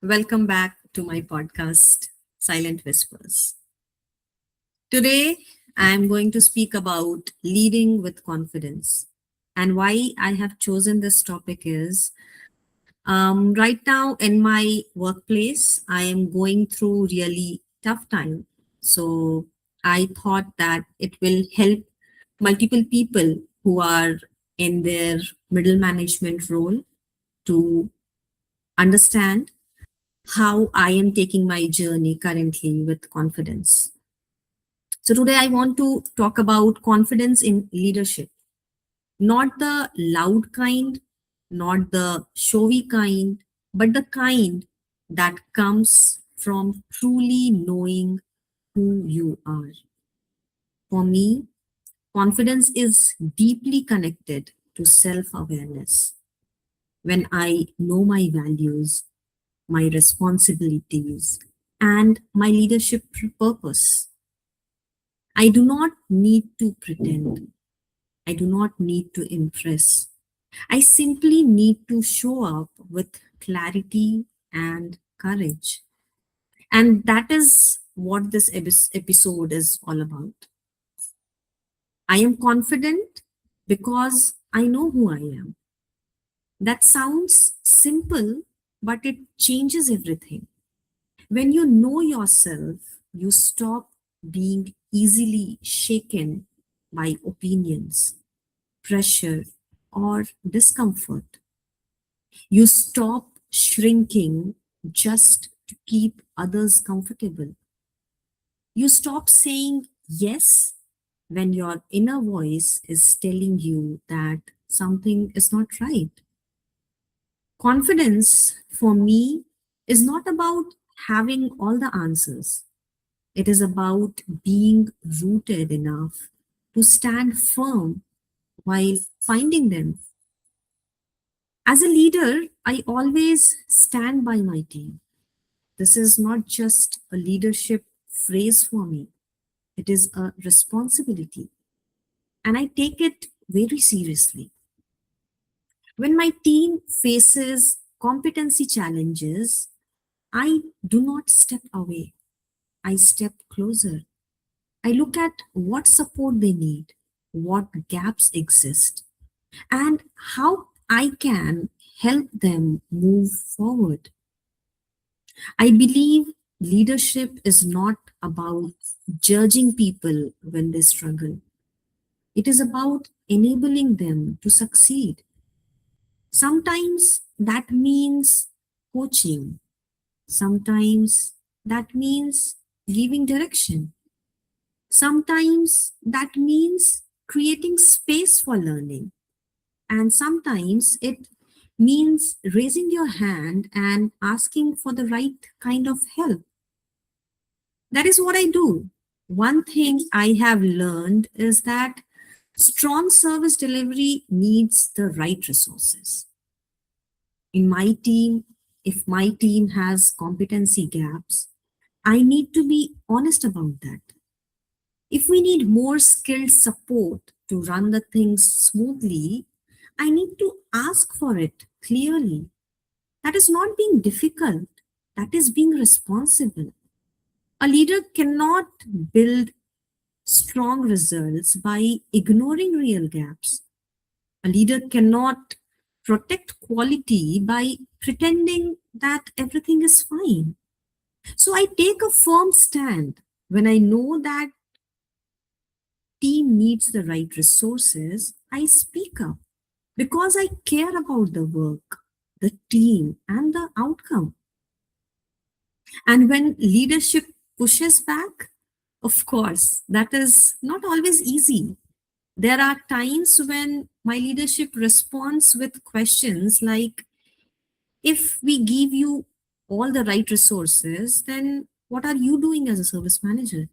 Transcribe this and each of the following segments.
Welcome back to my podcast, Silent Whispers. Today, I'm going to speak about leading with confidence. And why I have chosen this topic is right now in my workplace, I am going through really tough time. So I thought that it will help multiple people who are in their middle management role to understand how I am taking my journey currently with confidence. So, today I want to talk about confidence in leadership, not the loud kind, not the showy kind, but the kind that comes from truly knowing who you are. For me, confidence is deeply connected to self awareness. When I know my values, my responsibilities, and my leadership purpose. I do not need to pretend. I do not need to impress. I simply need to show up with clarity and courage. And that is what this episode is all about. I am confident because I know who I am. That sounds simple, but it changes everything. When you know yourself, you stop being easily shaken by opinions, pressure, or discomfort. You stop shrinking just to keep others comfortable. You stop saying yes when your inner voice is telling you that something is not right. Confidence for me is not about having all the answers. It is about being rooted enough to stand firm while finding them. As a leader, I always stand by my team. This is not just a leadership phrase for me, it is a responsibility, and I take it very seriously. When my team faces competency challenges, I do not step away, I step closer. I look at what support they need, what gaps exist, and how I can help them move forward. I believe leadership is not about judging people when they struggle, it is about enabling them to succeed. Sometimes that means coaching, sometimes that means giving direction. Sometimes that means creating space for learning, and sometimes it means raising your hand and asking for the right kind of help. That is what I do. One thing I have learned is that strong service delivery needs the right resources. In my team, if my team has competency gaps, I need to be honest about that. If we need more skilled support to run the things smoothly, I need to ask for it clearly. That is not being difficult, that is being responsible. A leader cannot build strong results by ignoring real gaps. A leader cannot protect quality by pretending that everything is fine. So I take a firm stand when I know that team needs the right resources. I speak up because I care about the work, the team, and the outcome. And when leadership pushes back, of course, that is not always easy. There are times when my leadership responds with questions like, if we give you all the right resources, then what are you doing as a service manager?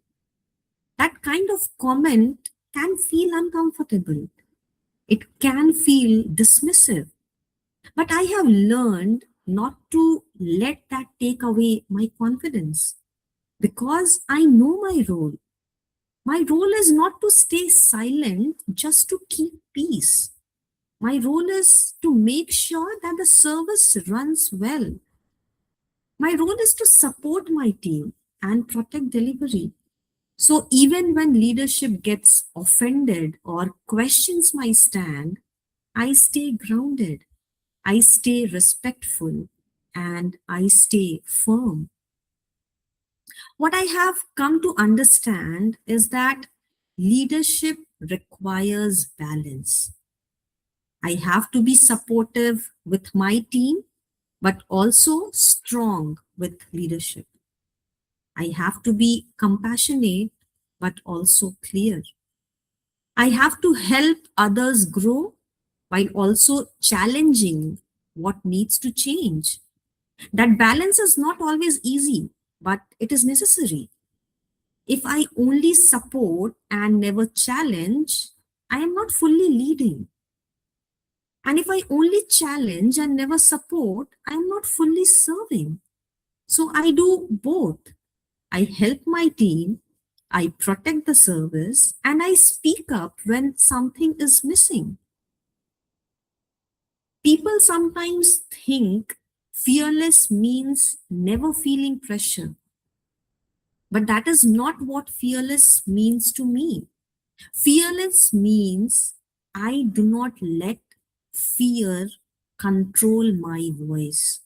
That kind of comment can feel uncomfortable. It can feel dismissive. But I have learned not to let that take away my confidence because I know my role. My role is not to stay silent just to keep peace. My role is to make sure that the service runs well. My role is to support my team and protect delivery. So even when leadership gets offended or questions my stand, I stay grounded, I stay respectful, and I stay firm. What I have come to understand is that leadership requires balance. I have to be supportive with my team, but also strong with leadership. I have to be compassionate, but also clear. I have to help others grow while also challenging what needs to change. That balance is not always easy, but it is necessary. If I only support and never challenge, I am not fully leading. And if I only challenge and never support, I am not fully serving. So I do both. I help my team, I protect the service, and I speak up when something is missing. People sometimes think fearless means never feeling pressure, but that is not what fearless means to me. Fearless means I do not let fear control my voice.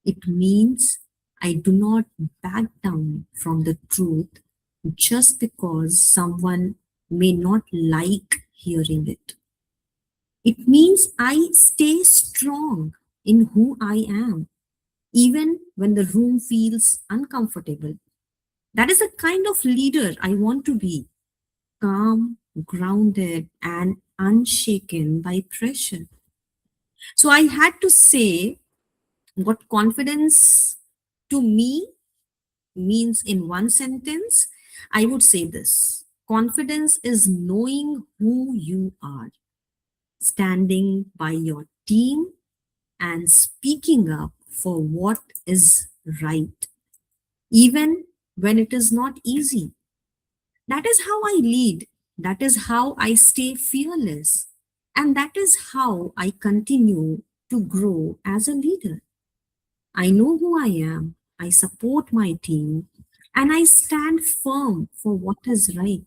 It means I do not back down from the truth just because someone may not like hearing it. It means I stay strong in who I am, even when the room feels uncomfortable. That is the kind of leader I want to be, calm, grounded, and unshaken by pressure. So I had to say what confidence to me means in one sentence. I would say this: confidence is knowing who you are, standing by your team, and speaking up for what is right, even when it is not easy. That is how I lead. That is how I stay fearless. And that is how I continue to grow as a leader. I know who I am, I support my team, and I stand firm for what is right.